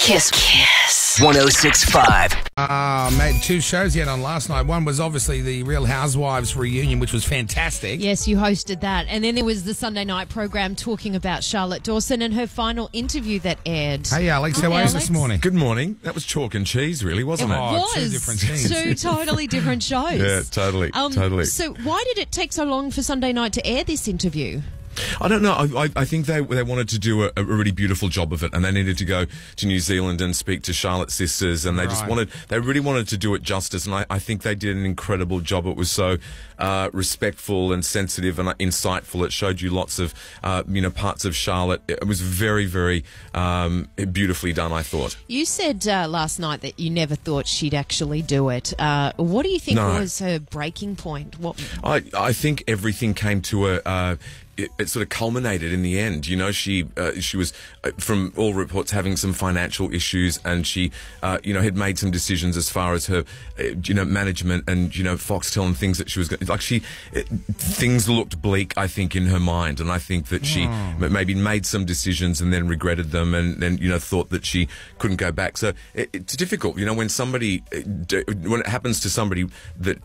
Kiss. 106.5. Mate, two shows you had on last night. One was obviously the Real Housewives reunion, which was fantastic. Yes, you hosted that. And then there was the Sunday night program talking about Charlotte Dawson and her final interview that aired. Hey, Alex, how are you this morning? Good morning. That was chalk and cheese, really, wasn't it? was. Two different things. Two totally different shows. Yeah, totally. So why did it take so long for Sunday night to air this interview? I don't know. I think they wanted to do a really beautiful job of it, and they needed to go to New Zealand and speak to Charlotte's sisters, and they really wanted to do it justice, and I think they did an incredible job. It was so respectful and sensitive and insightful. It showed you lots of parts of Charlotte. It was very, very beautifully done, I thought. You said last night that you never thought she'd actually do it. What do you think was her breaking point? I think everything came to a. It sort of culminated in the end. You know, she was, from all reports, having some financial issues, and she, had made some decisions as far as her, management and, Foxtel and things that she was going to, things looked bleak, I think, in her mind. And I think that she maybe made some decisions and then regretted them and then, thought that she couldn't go back. So it's difficult, when when it happens to somebody that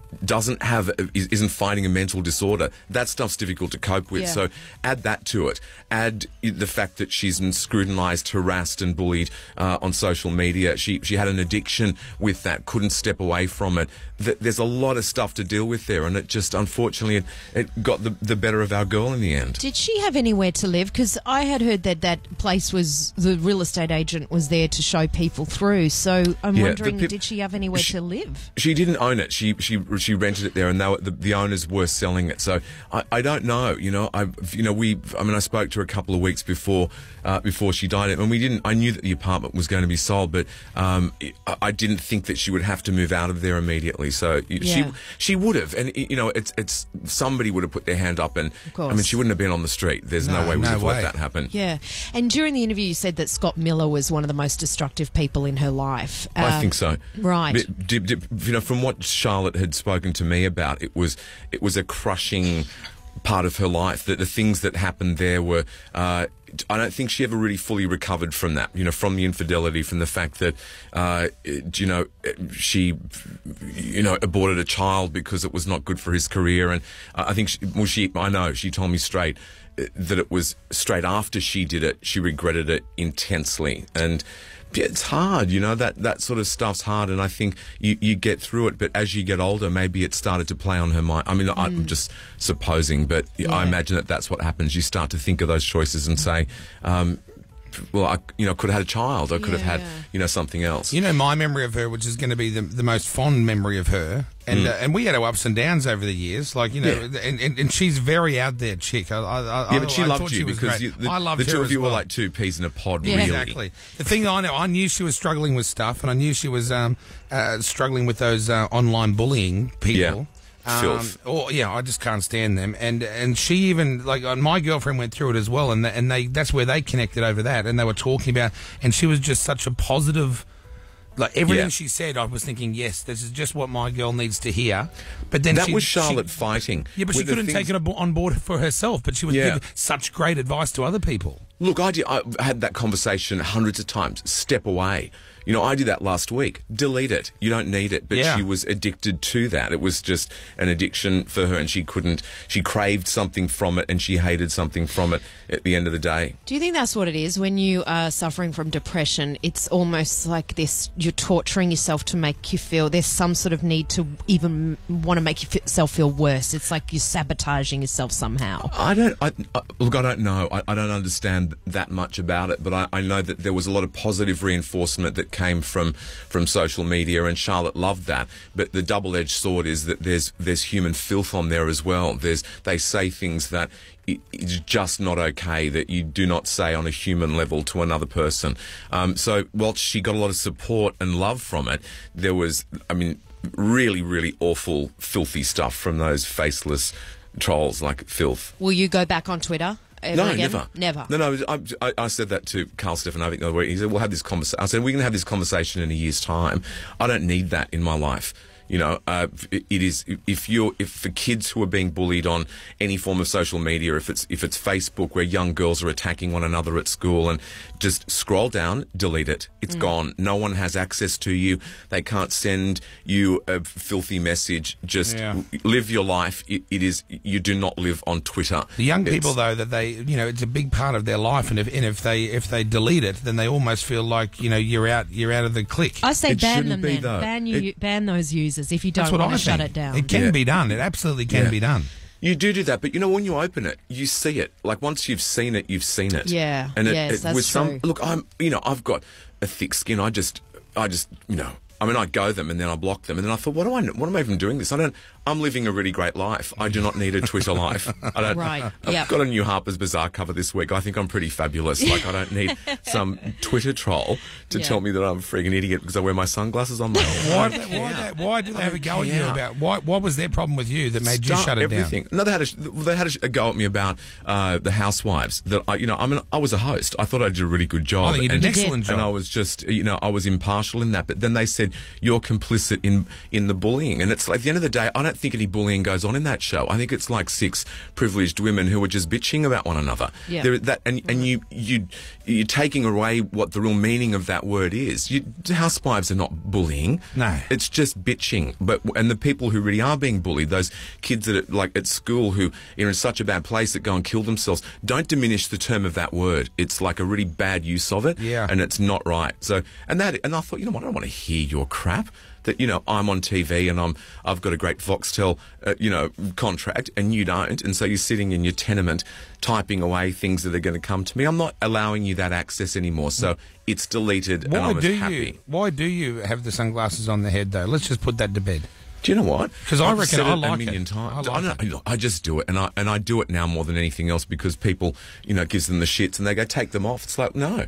isn't fighting a mental disorder, that stuff's difficult to cope with. Yeah. So add that to it. Add the fact that she's been scrutinised, harassed and bullied on social media. She had an addiction with that, couldn't step away from it. There's a lot of stuff to deal with there, and it just, unfortunately, it got the better of our girl in the end. Did she have anywhere to live? Because I had heard that place was, the real estate agent was there to show people through. So I'm wondering, did she have anywhere to live? She didn't own it. She rented it there, and the owners were selling it. So I don't know. I spoke to her a couple of weeks before she died, and I knew that the apartment was going to be sold, but I didn't think that she would have to move out of there immediately. So she would have, and it's somebody would have put their hand up, and she wouldn't have been on the street. There's no way we would have let that happen. Yeah, and during the interview, you said that Scott Miller was one of the most destructive people in her life. I think so. Right. From what Charlotte had spoken to me about, it was a crushing part of her life. That the things that happened there were, I don't think she ever really fully recovered from that, from the infidelity, from the fact that, she, aborted a child because it was not good for his career. And I think, she told me straight that it was straight after she did it, she regretted it intensely. And it's hard, that sort of stuff's hard, and I think you get through it, but as you get older, maybe it started to play on her mind. I mean, I'm just supposing, but I imagine that's what happens. You start to think of those choices and say, I could have had a child, I could have had, something else. My memory of her, which is going to be the most fond memory of her, and we had our ups and downs over the years, and she's very out there chick. But she loved you because I loved the two her of you well. were like two peas in a pod, Yeah. really. Exactly. The thing I knew she was struggling with stuff, and I knew she was struggling with those online bullying people. Yeah. Filth. I just can't stand them. And she even, my girlfriend went through it as well, and that's where they connected over that, and they were talking about, and she was just such a positive, everything she said, I was thinking, yes, this is just what my girl needs to hear. But then that was Charlotte fighting. Yeah, but she couldn't take it on board for herself, but she was giving such great advice to other people. Look, I had that conversation hundreds of times. Step away. I did that last week. Delete it. You don't need it. But she was addicted to that. It was just an addiction for her, and she craved something from it, and she hated something from it at the end of the day. Do you think that's what it is? When you are suffering from depression, it's almost like this, you're torturing yourself to make you feel, there's some sort of need to even want to make yourself feel worse. It's like you're sabotaging yourself somehow. I don't know. I don't understand that much about it, but I know that there was a lot of positive reinforcement that came from social media, and Charlotte loved that. But the double-edged sword is that there's human filth on there as well. They say things that it's just not okay, that you do not say on a human level to another person. So whilst she got a lot of support and love from it, there was, really, really awful, filthy stuff from those faceless trolls like filth. Will you go back on Twitter? No, again? never. No. I said that to Carl Stefanovic the other week. He said, "We'll have this conversation." I said, "We can have this conversation in a year's time. I don't need that in my life." You know, it is if for kids who are being bullied on any form of social media, if it's Facebook where young girls are attacking one another at school, and just scroll down, delete it. It's gone. No one has access to you. They can't send you a filthy message. Just live your life. It is, you do not live on Twitter. The young people, though, that they, you know, it's a big part of their life, and if they delete it, then they almost feel like, you know, you're out of the clique. I say ban them then. Though. Ban those users if you don't want to shut it down. It can be done. It absolutely can be done. You do that, but you know, when you open it, you see it. Like, once you've seen it, you've seen it. Yeah, and yes, that's with true. Look, I've got a thick skin. I just, you know, I mean, I go them and then I block them, and then I thought, what am I even doing this? I'm living a really great life. I do not need a Twitter life. I don't. Right. I've got a new Harper's Bazaar cover this week. I think I'm pretty fabulous. Like, I don't need some Twitter troll to tell me that I'm a freaking idiot because I wear my sunglasses on my head. Why do they have a go at you about what was their problem with you that made you shut it down? No, they had a go at me about the Housewives. That I was a host. I thought I did a really good job. I think you did an excellent job. And I was just, you know, I was impartial in that. But then they said you're complicit in the bullying, and it's like, at the end of the day, I don't think any bullying goes on in that show. I think it's like 6 privileged women who are just bitching about one another. Yeah. You're taking away what the real meaning of that word is. Housewives are not bullying. No, it's just bitching. And the people who really are being bullied, those kids that are, like, at school who are in such a bad place that go and kill themselves, don't diminish the term of that word. It's like a really bad use of it, and it's not right. So, and I thought, you know what, I don't want to hear your crap. That, you know, I'm on TV and I've got a great Foxtel, contract, and you don't, and so you're sitting in your tenement typing away things that are going to come to me. I'm not allowing you that access anymore, so it's deleted. Why and I'm happy. Why do you have the sunglasses on the head, though? Let's just put that to bed. Do you know what? Because I reckon I like a million it. times. I just do it, and I do it now more than anything else because people, you know, it gives them the shits, and they go, take them off. It's like, no.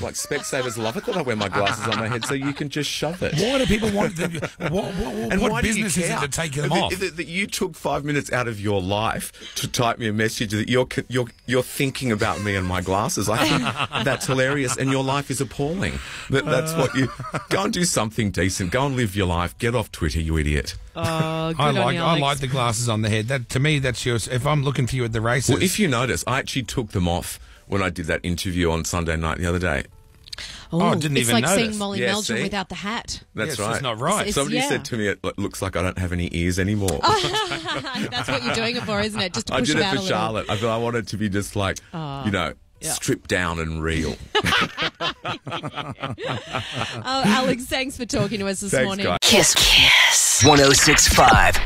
Like, Specsavers love it that I wear my glasses on my head, so you can just shove it. Why do people want them? What business is it to take them off? That you took 5 minutes out of your life to type me a message that you're thinking about me and my glasses. I think that's hilarious, and your life is appalling. That's what you go and do something decent. Go and live your life. Get off Twitter, you idiot. Oh, good I like the glasses on the head. That, to me, that's yours. If I'm looking for you at the races. Well, if you notice, I actually took them off when I did that interview on Sunday night the other day. Oh, I didn't even notice. It's like seeing Molly Meldrum without the hat. That's right. It's not right. Somebody said to me, it looks like I don't have any ears anymore. That's what you're doing it for, isn't it? Just to push I did it out it for Charlotte. I wanted it to be just like, you know, stripped down and real. Alex, thanks for talking to us this morning. Guys. Kiss 106.5.